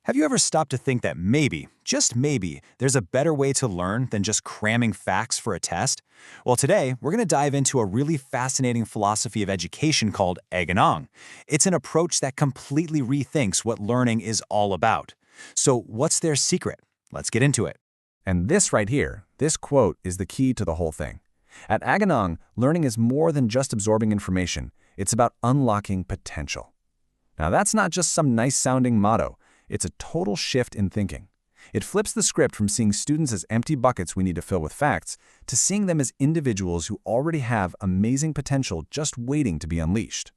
Have you ever stopped to think that maybe, just maybe, there's a better way to learn than just cramming facts for a test? Well, today, we're going to dive into a really fascinating philosophy of education called Aganang. It's an approach that completely rethinks what learning is all about. So what's their secret? Let's get into it. And this right here, this quote is the key to the whole thing. At Aganang, learning is more than just absorbing information. It's about unlocking potential. Now, that's not just some nice-sounding motto. It's a total shift in thinking. It flips the script from seeing students as empty buckets we need to fill with facts to seeing them as individuals who already have amazing potential just waiting to be unleashed.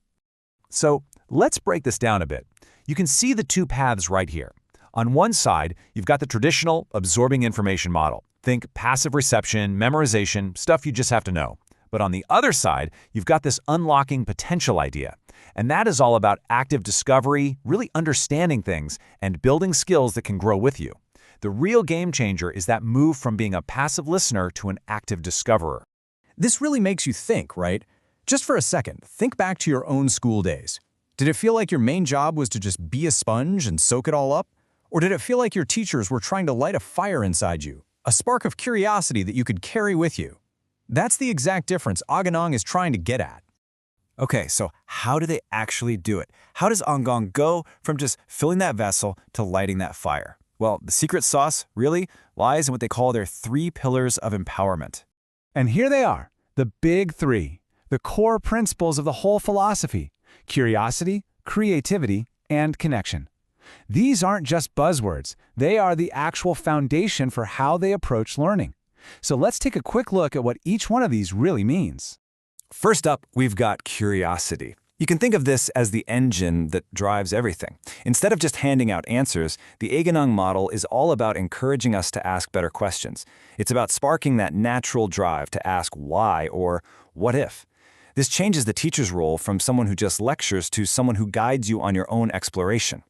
So let's break this down a bit. You can see the two paths right here. On one side, you've got the traditional absorbing information model. Think passive reception, memorization, stuff you just have to know. But on the other side, you've got this unlocking potential idea. And that is all about active discovery, really understanding things, and building skills that can grow with you. The real game changer is that move from being a passive listener to an active discoverer. This really makes you think, right? Just for a second, think back to your own school days. Did it feel like your main job was to just be a sponge and soak it all up? Or did it feel like your teachers were trying to light a fire inside you, a spark of curiosity that you could carry with you? That's the exact difference Aganang is trying to get at. Okay, so how do they actually do it? How does Aganang go from just filling that vessel to lighting that fire? Well, the secret sauce really lies in what they call their 3 pillars of empowerment. And here they are, the big 3, the core principles of the whole philosophy: curiosity, creativity, and connection. These aren't just buzzwords. They are the actual foundation for how they approach learning. So let's take a quick look at what each one of these really means. First up, we've got curiosity. You can think of this as the engine that drives everything. Instead of just handing out answers, the Aganang model is all about encouraging us to ask better questions. It's about sparking that natural drive to ask why or what if. This changes the teacher's role from someone who just lectures to someone who guides you on your own exploration.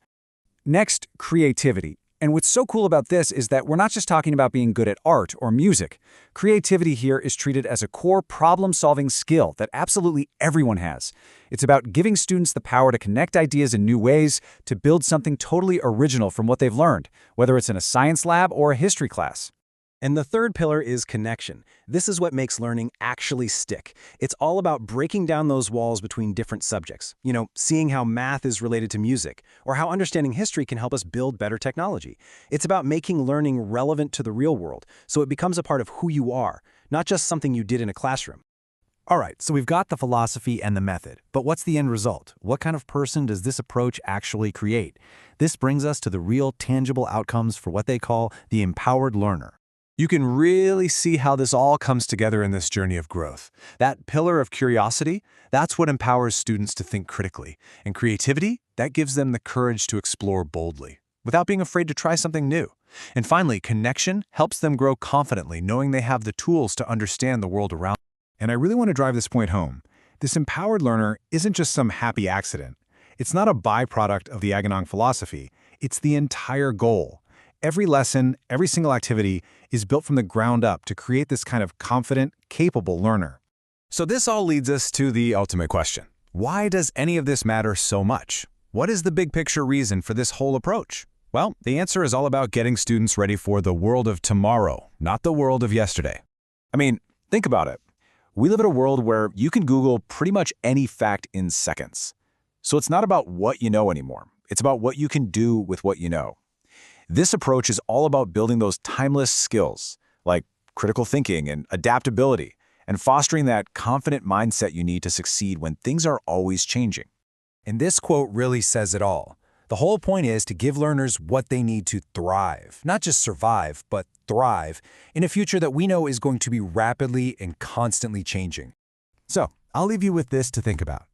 Next, creativity. And what's so cool about this is that we're not just talking about being good at art or music. Creativity here is treated as a core problem-solving skill that absolutely everyone has. It's about giving students the power to connect ideas in new ways, to build something totally original from what they've learned, whether it's in a science lab or a history class. And the third pillar is connection. This is what makes learning actually stick. It's all about breaking down those walls between different subjects. Seeing how math is related to music, or how understanding history can help us build better technology. It's about making learning relevant to the real world, so it becomes a part of who you are, not just something you did in a classroom. All right, so we've got the philosophy and the method, but what's the end result? What kind of person does this approach actually create? This brings us to the real tangible outcomes for what they call the empowered learner. You can really see how this all comes together in this journey of growth. That pillar of curiosity, that's what empowers students to think critically. And creativity, that gives them the courage to explore boldly, without being afraid to try something new. And finally, connection helps them grow confidently, knowing they have the tools to understand the world around them. And I really want to drive this point home. This empowered learner isn't just some happy accident. It's not a byproduct of the Aganang philosophy. It's the entire goal. Every lesson, every single activity is built from the ground up to create this kind of confident, capable learner. So this all leads us to the ultimate question. Why does any of this matter so much? What is the big picture reason for this whole approach? Well, the answer is all about getting students ready for the world of tomorrow, not the world of yesterday. I mean, think about it. We live in a world where you can Google pretty much any fact in seconds. So it's not about what you know anymore. It's about what you can do with what you know. This approach is all about building those timeless skills, like critical thinking and adaptability, and fostering that confident mindset you need to succeed when things are always changing. And this quote really says it all. The whole point is to give learners what they need to thrive, not just survive, but thrive, in a future that we know is going to be rapidly and constantly changing. So, I'll leave you with this to think about.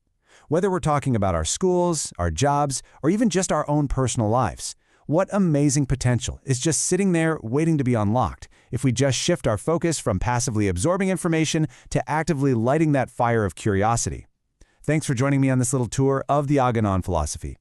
Whether we're talking about our schools, our jobs, or even just our own personal lives, what amazing potential is just sitting there waiting to be unlocked if we just shift our focus from passively absorbing information to actively lighting that fire of curiosity. Thanks for joining me on this little tour of the Aganang philosophy.